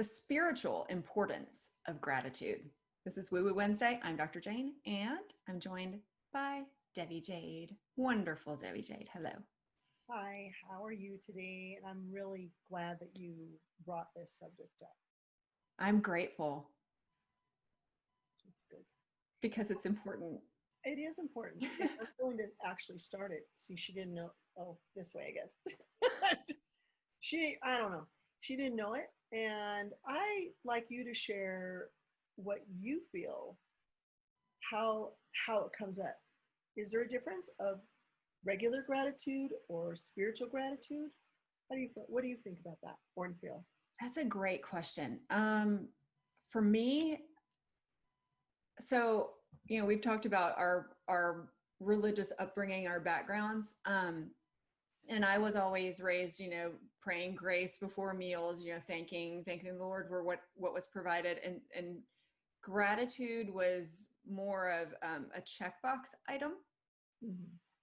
the spiritual importance of gratitude. This is Woo Woo Wednesday. I'm Dr. Jane, and I'm joined by Devi Jade. Wonderful Devi Jade. Hello. Hi, how are you today? And I'm really glad that you brought this subject up. I'm grateful. It's good. Because it's important. It is important. I'm going to actually start it. See, she didn't know. Oh, this way, I guess. I don't know. She didn't know it. And I like you to share what you feel, how it comes up. Is there a difference of regular gratitude or spiritual gratitude? How do you feel? What do you think about that or feel? That's a great question. For me, so, we've talked about our religious upbringing, our backgrounds. And I was always raised, praying grace before meals, thanking the Lord for what was provided. And gratitude was more of a checkbox item,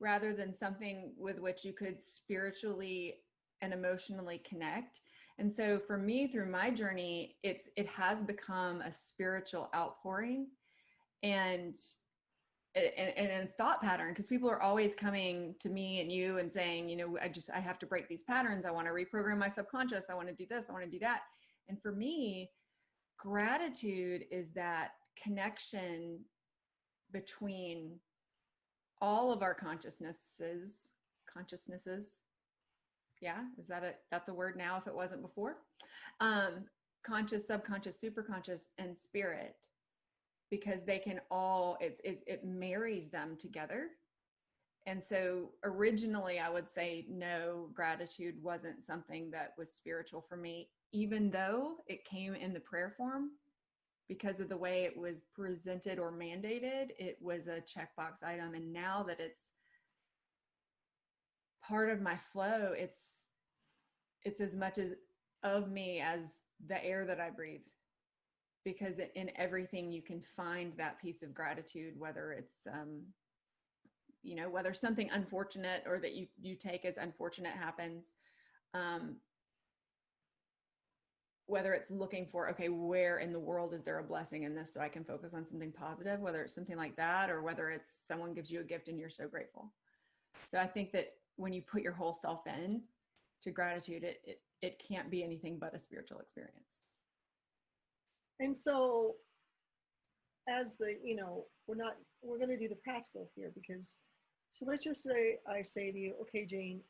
rather than something with which you could spiritually and emotionally connect. And so for me, through my journey, it has become a spiritual outpouring and a thought pattern, because people are always coming to me and you and saying, I have to break these patterns. I want to reprogram my subconscious. I want to do this. I want to do that. And for me, gratitude is that connection between all of our consciousnesses. Yeah. That's a word now if it wasn't before. Conscious, subconscious, superconscious, and spirit. Because they can all, it marries them together. And so originally I would say, no, gratitude wasn't something that was spiritual for me, even though it came in the prayer form. Because of the way it was presented or mandated, it was a checkbox item. And now that it's part of my flow, it's as much as of me as the air that I breathe. Because in everything you can find that piece of gratitude, whether it's, whether something unfortunate or that you take as unfortunate happens, whether it's looking for, okay, where in the world is there a blessing in this so I can focus on something positive, whether it's something like that, or whether it's someone gives you a gift and you're so grateful. So I think that when you put your whole self in to gratitude, it can't be anything but a spiritual experience. And so as we're going to do the practical here so let's just say, I say to you, okay, Jane,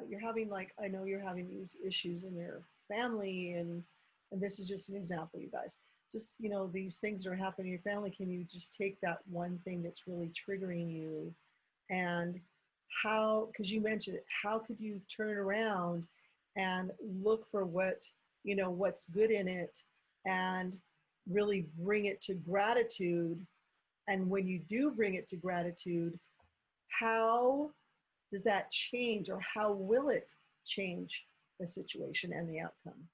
you're having I know you're having these issues in your family and this is just an example, you guys, just, these things are happening in your family. Can you just take that one thing that's really triggering you and because you mentioned it, how could you turn around and look for what's good in it and really bring it to gratitude? And when you do bring it to gratitude, how does that change, or how will it change the situation and the outcome?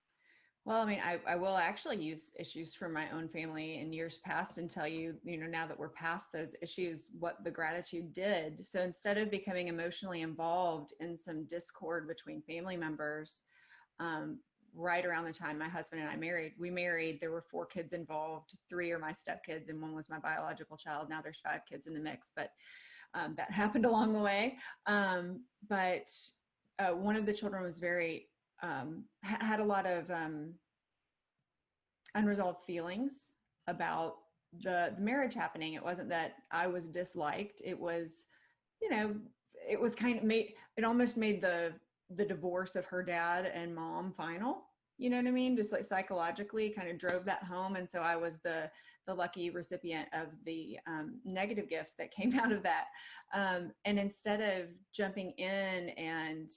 Well, I will actually use issues from my own family in years past and tell you, now that we're past those issues, what the gratitude did. So instead of becoming emotionally involved in some discord between family members, right around the time my husband and I married, there were 4 kids involved. 3 are my stepkids and 1 was my biological child. Now there's 5 kids in the mix, but that happened along the way. But one of the children was had a lot of unresolved feelings about the marriage happening. It wasn't that I was disliked. It was, it was it almost made the divorce of her dad and mom final, you know what I mean? Just like psychologically kind of drove that home. And so I was the lucky recipient of the negative gifts that came out of that. And instead of jumping in and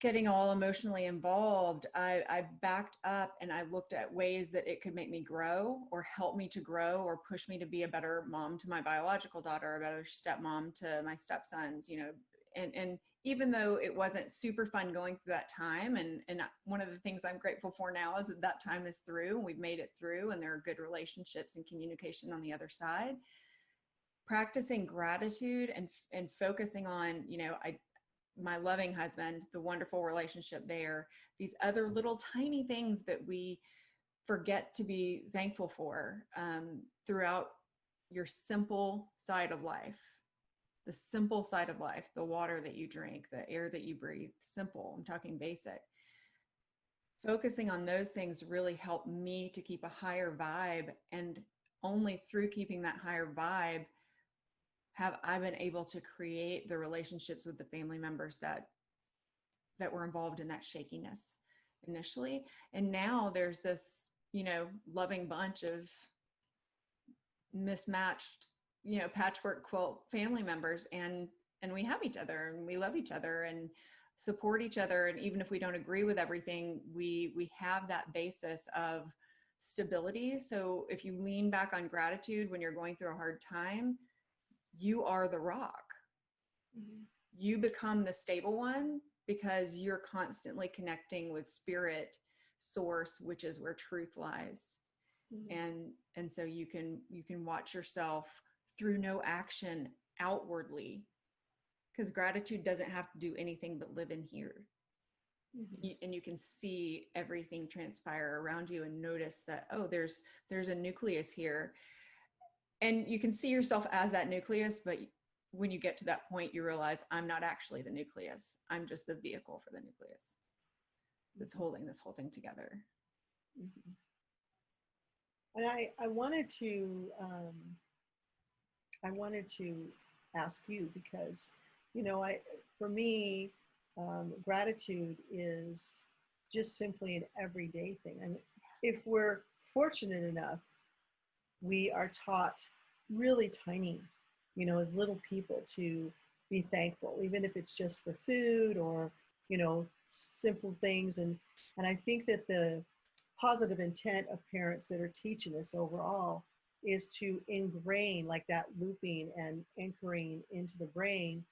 getting all emotionally involved, I backed up and I looked at ways that it could make me grow or help me to grow or push me to be a better mom to my biological daughter, a better stepmom to my stepsons, and even though it wasn't super fun going through that time, and one of the things I'm grateful for now is that time is through and we've made it through and there are good relationships and communication on the other side. Practicing gratitude and focusing on, my loving husband, the wonderful relationship there, these other little tiny things that we forget to be thankful for throughout your simple side of life. The simple side of life, the water that you drink, the air that you breathe, simple, I'm talking basic. Focusing on those things really helped me to keep a higher vibe, and only through keeping that higher vibe have I been able to create the relationships with the family members that were involved in that shakiness initially. And now there's this, loving bunch of mismatched, patchwork quilt family members, and we have each other and we love each other and support each other. And even if we don't agree with everything, we have that basis of stability. So if you lean back on gratitude when you're going through a hard time, you are the rock. Mm-hmm. You become the stable one because you're constantly connecting with spirit, source, which is where truth lies. Mm-hmm. And so you can watch yourself through no action outwardly, because gratitude doesn't have to do anything but live in here. Mm-hmm. And you can see everything transpire around you and notice that, oh, there's a nucleus here. And you can see yourself as that nucleus, but when you get to that point, you realize I'm not actually the nucleus. I'm just the vehicle for the nucleus that's holding this whole thing together. Mm-hmm. And I wanted to ask you, because, for me, gratitude is just simply an everyday thing. And if we're fortunate enough, we are taught really tiny, as little people, to be thankful, even if it's just for food or, simple things. And I think that the positive intent of parents that are teaching us overall is to ingrain, like that looping and anchoring into the brain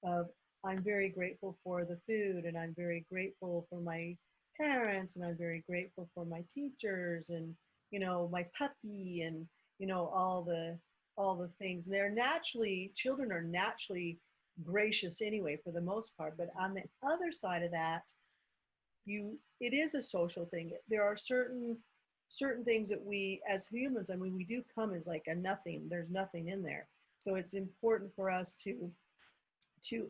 of, I'm very grateful for the food, and I'm very grateful for my parents, and I'm very grateful for my teachers, and, my puppy, and, all the things. And children are naturally gracious anyway, for the most part. But on the other side of that, it is a social thing. There are certain things that we as humans, we do come as like a nothing. There's nothing in there. So it's important for us to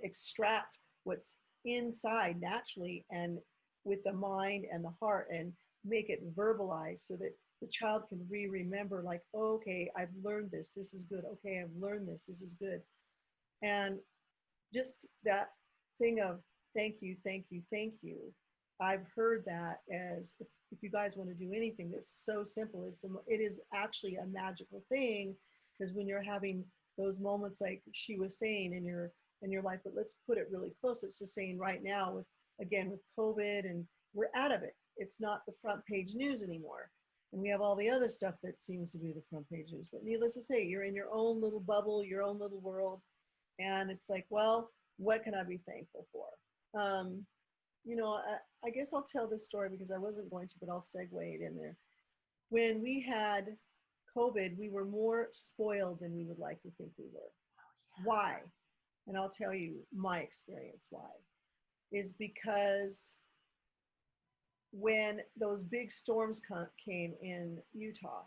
extract what's inside naturally, and with the mind and the heart, and make it verbalized so that the child can remember, like, oh, okay, I've learned this. This is good. Okay, I've learned this. This is good. And just that thing of thank you, thank you, thank you. I've heard that as, if you guys want to do anything that's so simple, it is actually a magical thing, because when you're having those moments, like she was saying, in your life, but let's put it really close. It's just saying right now with COVID, and we're out of it. It's not the front page news anymore. And we have all the other stuff that seems to be the front page news. But needless to say, you're in your own little bubble, your own little world. And it's like, well, what can I be thankful for? I guess I'll tell this story because I wasn't going to, but I'll segue it in there. When we had COVID, we were more spoiled than we would like to think we were. Oh, yeah. Why? And I'll tell you my experience why. Is because when those big storms came in Utah,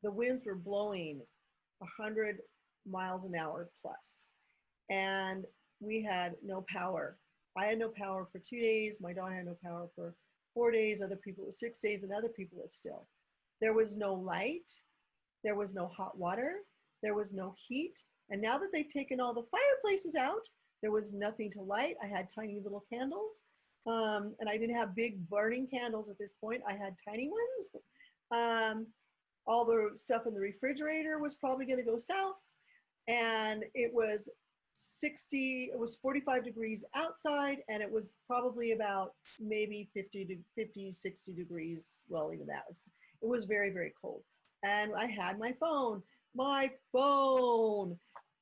the winds were blowing 100 miles an hour plus, and we had no power. I had no power for 2 days. My daughter had no power for 4 days. Other people, it was 6 days, and other people, it's still. There was no light. There was no hot water. There was no heat. And now that they've taken all the fireplaces out, there was nothing to light. I had tiny little candles. And I didn't have big burning candles at this point. I had tiny ones. All the stuff in the refrigerator was probably going to go south. And it was 45 degrees outside, and it was probably about maybe 50, 60 degrees. Well, even that it was very, very cold. And I had my phone.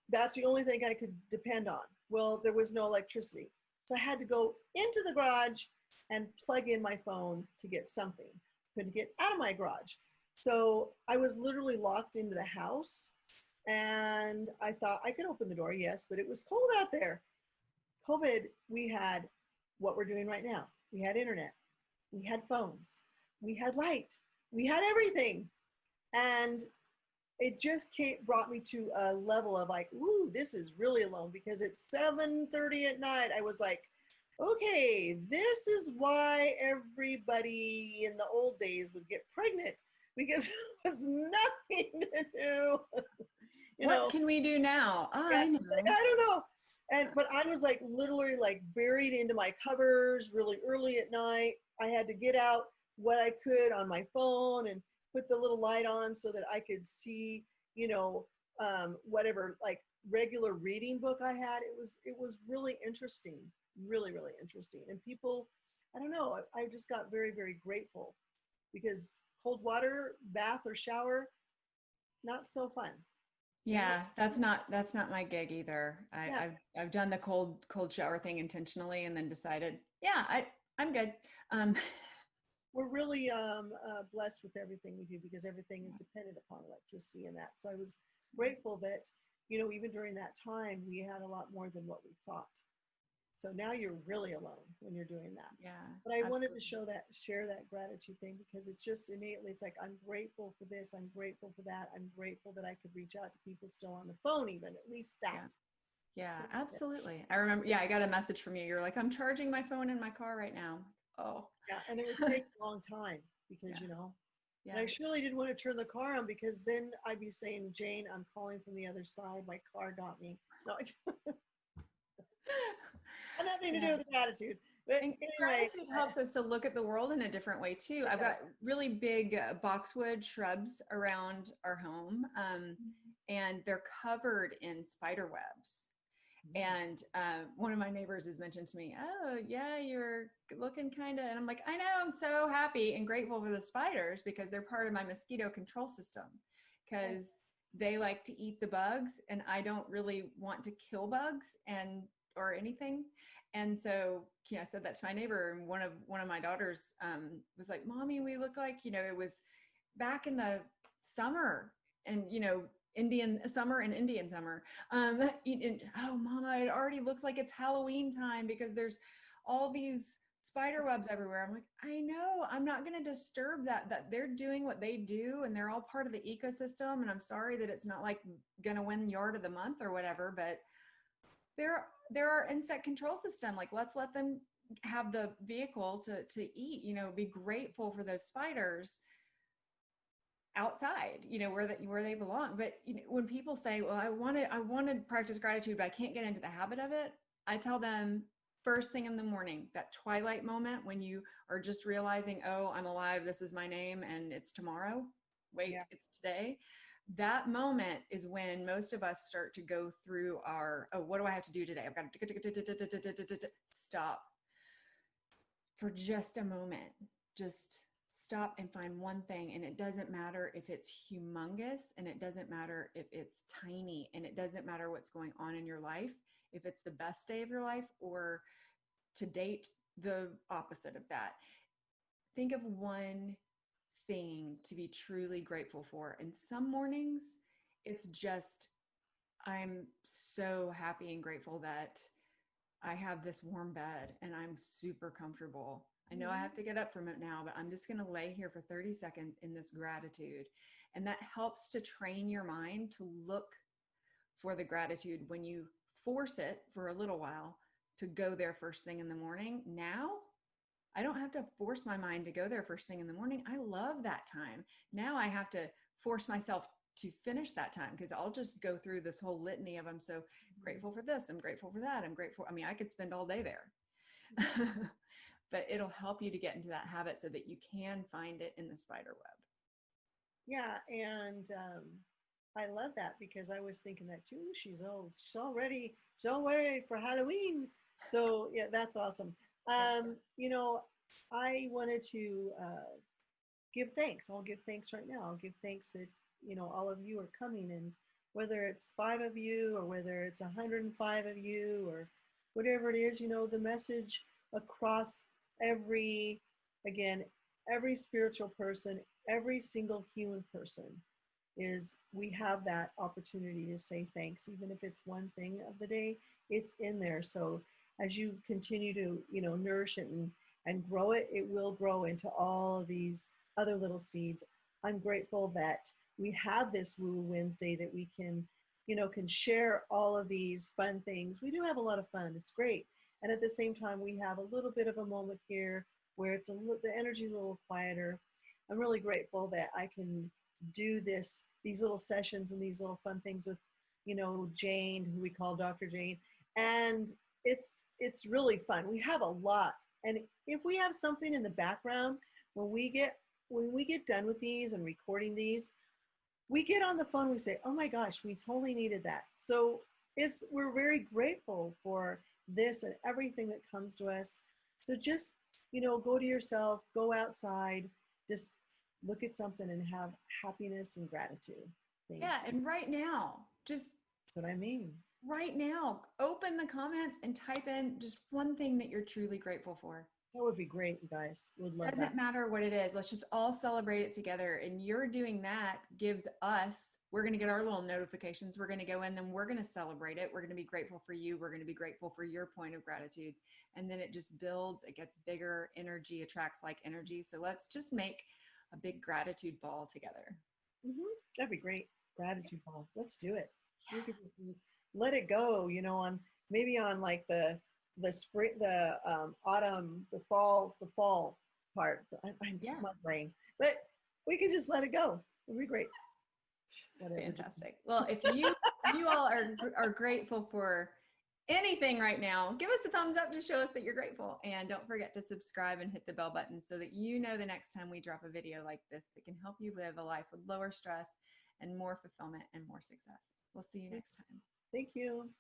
That's the only thing I could depend on. Well, there was no electricity. So I had to go into the garage and plug in my phone to get something. Couldn't get out of my garage. So I was literally locked into the house, and I thought I could open the door, yes, but it was cold out there. COVID, we had what we're doing right now. We had internet, we had phones, we had light, we had everything. And it just brought me to a level of like, ooh, this is really alone, because it's 7:30 at night. I was like, okay, this is why everybody in the old days would get pregnant, because there was nothing to do. What can we do now? Oh, Yeah, I know. I don't know. But I was like literally like buried into my covers really early at night. I had to get out what I could on my phone and put the little light on so that I could see, whatever like regular reading book I had. It was really interesting, really, really interesting. And people, I don't know, I just got very, very grateful, because cold water, bath or shower, not so fun. Yeah, that's not my gig either. Yeah. I've done the cold shower thing intentionally and then decided, yeah, I'm good. We're really blessed with everything we do, because everything is dependent upon electricity and that. So I was grateful that, even during that time, we had a lot more than what we thought. So now you're really alone when you're doing that. Yeah. But I wanted to absolutely. share that gratitude thing, because it's just innately, it's like, I'm grateful for this, I'm grateful for that, I'm grateful that I could reach out to people still on the phone, even at least Yeah. that. Yeah, So, absolutely. I remember, yeah, I got a message from you. You're like, I'm charging my phone in my car right now. Oh, yeah, and it would take a long time, because, yeah, and yeah. I surely didn't want to turn the car on, because then I'd be saying, Jane, I'm calling from the other side. My car got me. No, it had nothing to do Yeah. with the gratitude. But And anyway, gratitude helps us to look at the world in a different way too. it I've does. got really big boxwood shrubs around our home, and they're covered in spider webs. And one of my neighbors has mentioned to me, oh, yeah, you're looking kind of, and I'm like, I know, I'm so happy and grateful for the spiders, because they're part of my mosquito control system, because they like to eat the bugs and I don't really want to kill bugs or anything. And so, I said that to my neighbor, and one of my daughters was like, Mommy, we look like, it was back in the summer, and, Indian summer and Indian summer. Oh, Mama, it already looks like it's Halloween time, because there's all these spider webs everywhere. I'm like, I know, I'm not going to disturb that they're doing what they do, and they're all part of the ecosystem. And I'm sorry that it's not like going to win yard of the month or whatever, but there are insect control system. Like, let's let them have the vehicle to eat, be grateful for those spiders outside, where they belong. But when people say, well, I want to practice gratitude, but I can't get into the habit of it, I tell them, first thing in the morning, that twilight moment when you are just realizing, oh, I'm alive, this is my name, and it's tomorrow, wait, Yeah. it's today. That moment is when most of us start to go through our, oh, what do I have to do today? I've got to stop for just a moment. Just stop and find one thing. And it doesn't matter if it's humongous, and it doesn't matter if it's tiny, and it doesn't matter what's going on in your life, if it's the best day of your life or to date the opposite of that. Think of one thing to be truly grateful for. And some mornings it's just, I'm so happy and grateful that I have this warm bed and I'm super comfortable. I know I have to get up from it now, but I'm just going to lay here for 30 seconds in this gratitude. And that helps to train your mind to look for the gratitude when you force it for a little while to go there first thing in the morning. Now, I don't have to force my mind to go there first thing in the morning. I love that time. Now I have to force myself to finish that time, because I'll just go through this whole litany of, I'm so grateful for this, I'm grateful for that, I'm grateful. I mean, I could spend all day there. But it'll help you to get into that habit so that you can find it in the spider web. Yeah, and I love that, because I was thinking that too. She's old. She's all ready for Halloween. So yeah, that's awesome. I wanted to give thanks. I'll give thanks right now. I'll give thanks that all of you are coming, and whether it's 5 of you or whether it's 105 of you or whatever it is, the message across again, every spiritual person, every single human person, is we have that opportunity to say thanks, even if it's one thing of the day, it's in there. So as you continue to, nourish it and grow it, it will grow into all of these other little seeds. I'm grateful that we have this Woo Wednesday that we can share all of these fun things. We do have a lot of fun. It's great. And at the same time, we have a little bit of a moment here where the energy is a little quieter. I'm really grateful that I can do these little sessions and these little fun things with, Jane, who we call Dr. Jane. And it's really fun. We have a lot. And if we have something in the background, when we get done with these and recording these, we get on the phone, we say, oh my gosh, we totally needed that. So we're very grateful for this and everything that comes to us. So just, go to yourself, go outside, just look at something and have happiness and gratitude. Yeah. And right now, that's what I mean. Right now, open the comments and type in just one thing that you're truly grateful for. That would be great, you guys. Would love that. Doesn't matter what it is. Let's just all celebrate it together. And you're doing that gives us, we're going to get our little notifications. We're going to go in, then we're going to celebrate it. We're going to be grateful for you. We're going to be grateful for your point of gratitude. And then it just builds, it gets bigger. Energy attracts like energy. So let's just make a big gratitude ball together. Mm-hmm. That'd be great. Gratitude ball. Let's do it. Yeah. We could just let it go, on like the spring, the autumn, the fall part. My brain, but we can just let it go. It'd be great. Whatever. Fantastic. Well, if you all are grateful for anything right now, give us a thumbs up to show us that you're grateful. And don't forget to subscribe and hit the bell button so that you know the next time we drop a video like this that can help you live a life with lower stress and more fulfillment and more success. We'll see you next time. Thank you.